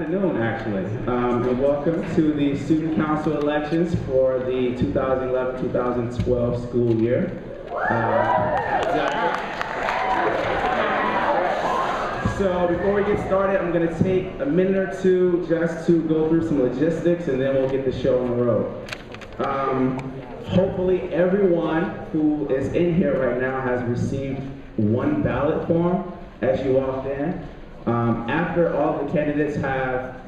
afternoon, actually, and welcome to the Student Council elections for the 2011-2012 school year. So before we get started, I'm going to take a minute or two just to go through some logistics, and then we'll get the show on the road. Hopefully everyone who is in here right now has received one ballot form as you walked in. After all the candidates have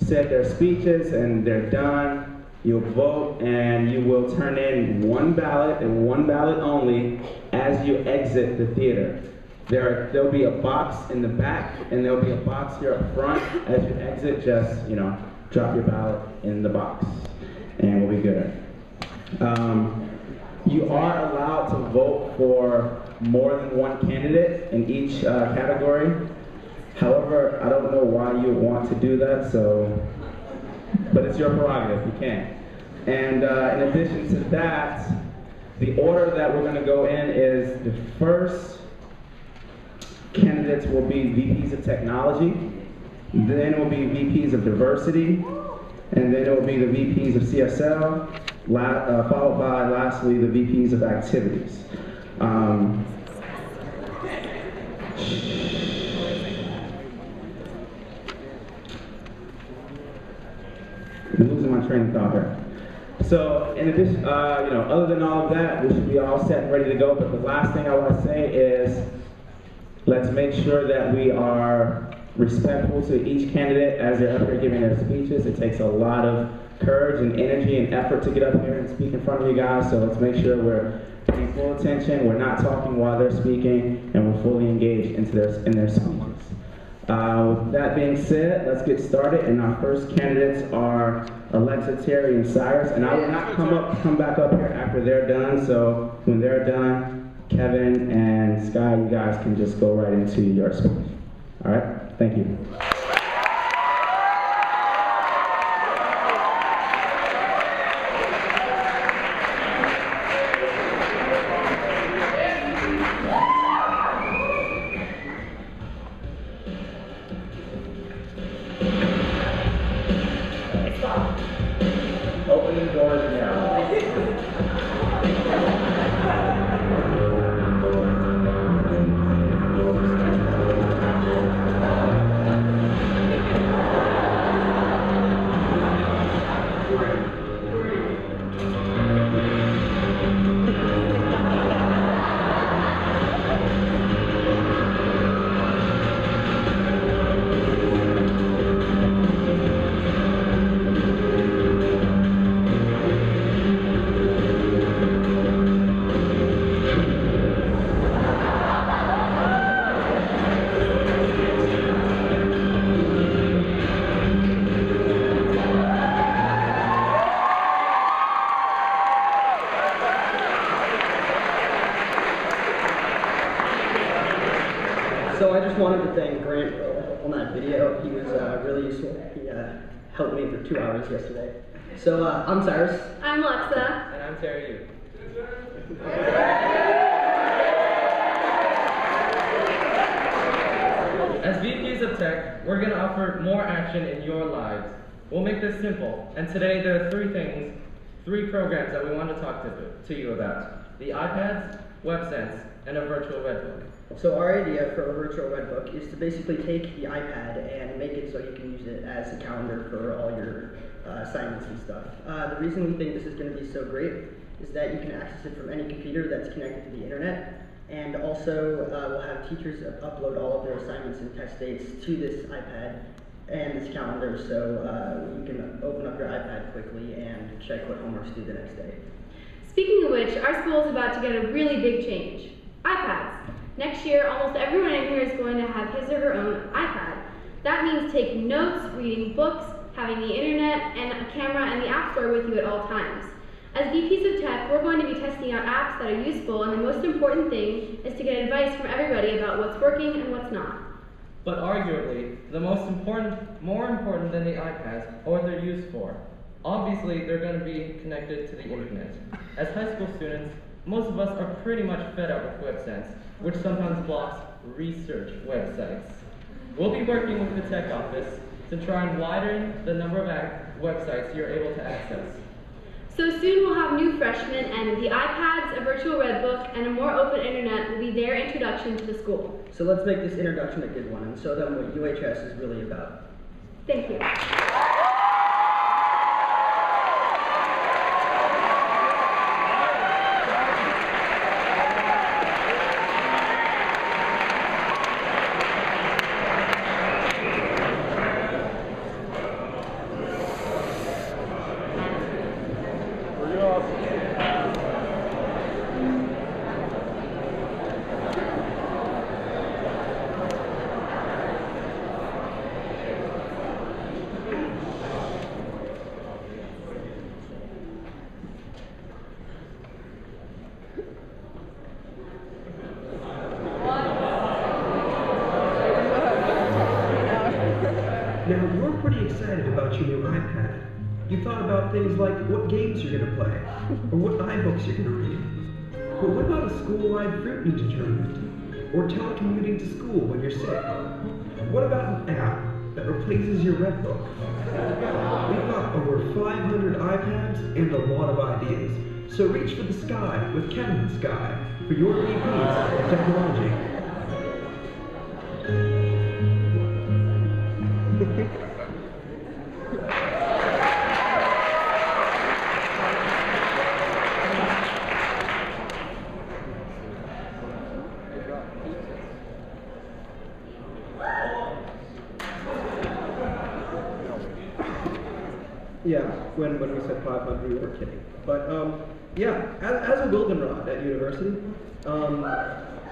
said their speeches and they're done, you'll vote and you will turn in one ballot and one ballot only as you exit the theater. There'll be a box in the back and there'll be a box here up front. As you exit, just, drop your ballot in the box and we'll be good. You are allowed to vote for more than one candidate in each category. However, I don't know why you want to do that, but it's your prerogative, you can. And in addition to that, the order that we're going to go in is the first candidates will be VPs of technology, then it will be VPs of diversity, and then it will be the VPs of CSL, followed by, lastly, the VPs of activities. I'm losing my train of thought here. So, in addition, other than all of that, we should be all set and ready to go. But the last thing I want to say is, let's make sure that we are respectful to each candidate as they're up here giving their speeches. It takes a lot of courage and energy and effort to get up here and speak in front of you guys. So let's make sure we're paying full attention. We're not talking while they're speaking, and we're fully engaged in their speeches. With that being said, let's get started, and our first candidates are Alexa, Terry, and Cyrus, and I will not come back up here after they're done, so when they're done, Kevin and Sky, you guys can just go right into your speech. All right? Thank you. Opening doors now. So I just wanted to thank Grant on that video. He was really useful. He helped me for 2 hours yesterday. So I'm Cyrus. I'm Alexa. And I'm Terry. As VPs of Tech, we're going to offer more action in your lives. We'll make this simple. And today there are three programs that we want to talk to you about. The iPads, WebSense, and a virtual Redbook. So our idea for a virtual Redbook is to basically take the iPad and make it so you can use it as a calendar for all your assignments and stuff. The reason we think this is going to be so great is that you can access it from any computer that's connected to the internet, and also we'll have teachers upload all of their assignments and test dates to this iPad and this calendar, so you can open up your iPad quickly and check what homework's due the next day. Speaking of which, our school is about to get a really big change. iPads. Next year, almost everyone in here is going to have his or her own iPad. That means taking notes, reading books, having the internet, and a camera and the App Store with you at all times. As VPs of Tech, we're going to be testing out apps that are useful, and the most important thing is to get advice from everybody about what's working and what's not. But arguably, more important than the iPads are what they're used for. Obviously, they're going to be connected to the internet. As high school students, most of us are pretty much fed up with WebSense, which sometimes blocks research websites. We'll be working with the tech office to try and widen the number of websites you're able to access. So soon we'll have new freshmen, and the iPads, a virtual red book, and a more open internet will be their introduction to the school. So let's make this introduction a good one and show them what UHS is really about. Thank you. Now, you're pretty excited about your new iPad. You thought about things like what games you're going to play, or what iBooks you're going to read. But what about a school-wide fruit ninja tournament, or telecommuting to school when you're sick? What about an app that replaces your red book? We've got over 500 iPads and a lot of ideas. So reach for the sky with Kevin and Sky for your VPs of technology. Yeah, when we said 500, we were kidding. But yeah, as a Wildenrod at university,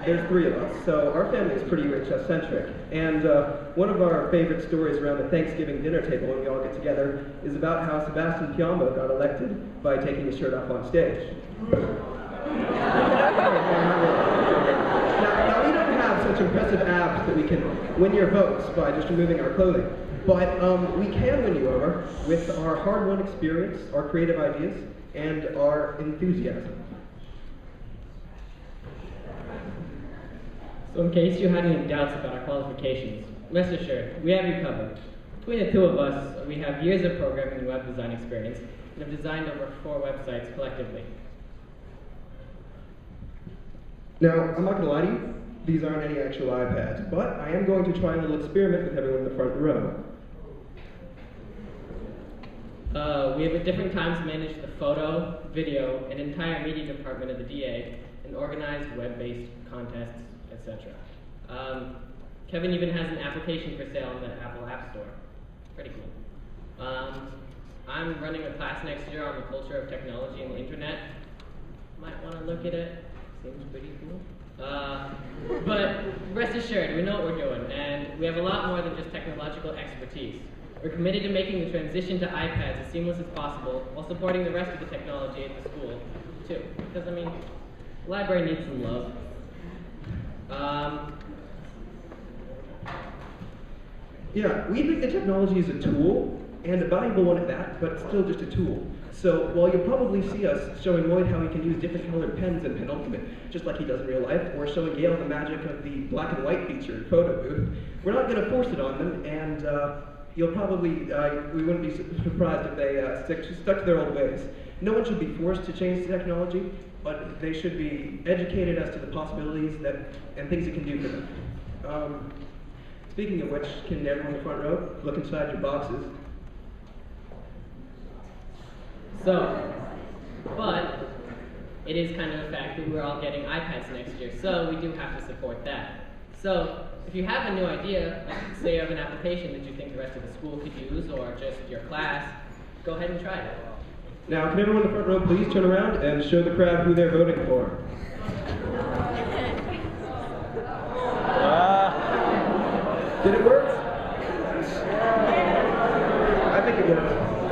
there's 3 of us. So our family is pretty UHS-centric. And one of our favorite stories around the Thanksgiving dinner table when we all get together is about how Sebastian Piombo got elected by taking his shirt off on stage. Now, we don't have such impressive abs that we can win your votes by just removing our clothing. But we can win you over with our hard-won experience, our creative ideas, and our enthusiasm. So in case you had any doubts about our qualifications, rest assured, we have you covered. Between the 2 of us, we have years of programming and web design experience, and have designed over 4 websites collectively. Now, I'm not going to lie to you, these aren't any actual iPads, but I am going to try a little experiment with everyone in the front row. We have at different times managed the photo, video, and entire media department of the DA, and organized web-based contests, etc. Kevin even has an application for sale in the Apple App Store. Pretty cool. I'm running a class next year on the culture of technology and the internet. Might want to look at it. Seems pretty cool. But rest assured, we know what we're doing, and we have a lot more than just technological expertise. We're committed to making the transition to iPads as seamless as possible while supporting the rest of the technology at the school, too. Because, I mean, the library needs some love. Yeah, we think that technology is a tool, and a valuable one at that, but still just a tool. So while you'll probably see us showing Lloyd how he can use different colored pens in Penultimate, just like he does in real life, or showing Gail the magic of the black and white feature in Photo Booth, we're not going to force it on them, and you'll probably, we wouldn't be surprised if they stuck to their old ways. No one should be forced to change the technology, but they should be educated as to the possibilities and things it can do for them. Speaking of which, can everyone in the front row look inside your boxes? So, but it is kind of a fact that we're all getting iPads next year, so we do have to support that. So, if you have a new idea, like say you have an application that you think the rest of the school could use, or just your class, go ahead and try it. Now, can everyone in the front row please turn around and show the crowd who they're voting for? Did it work? I think it worked.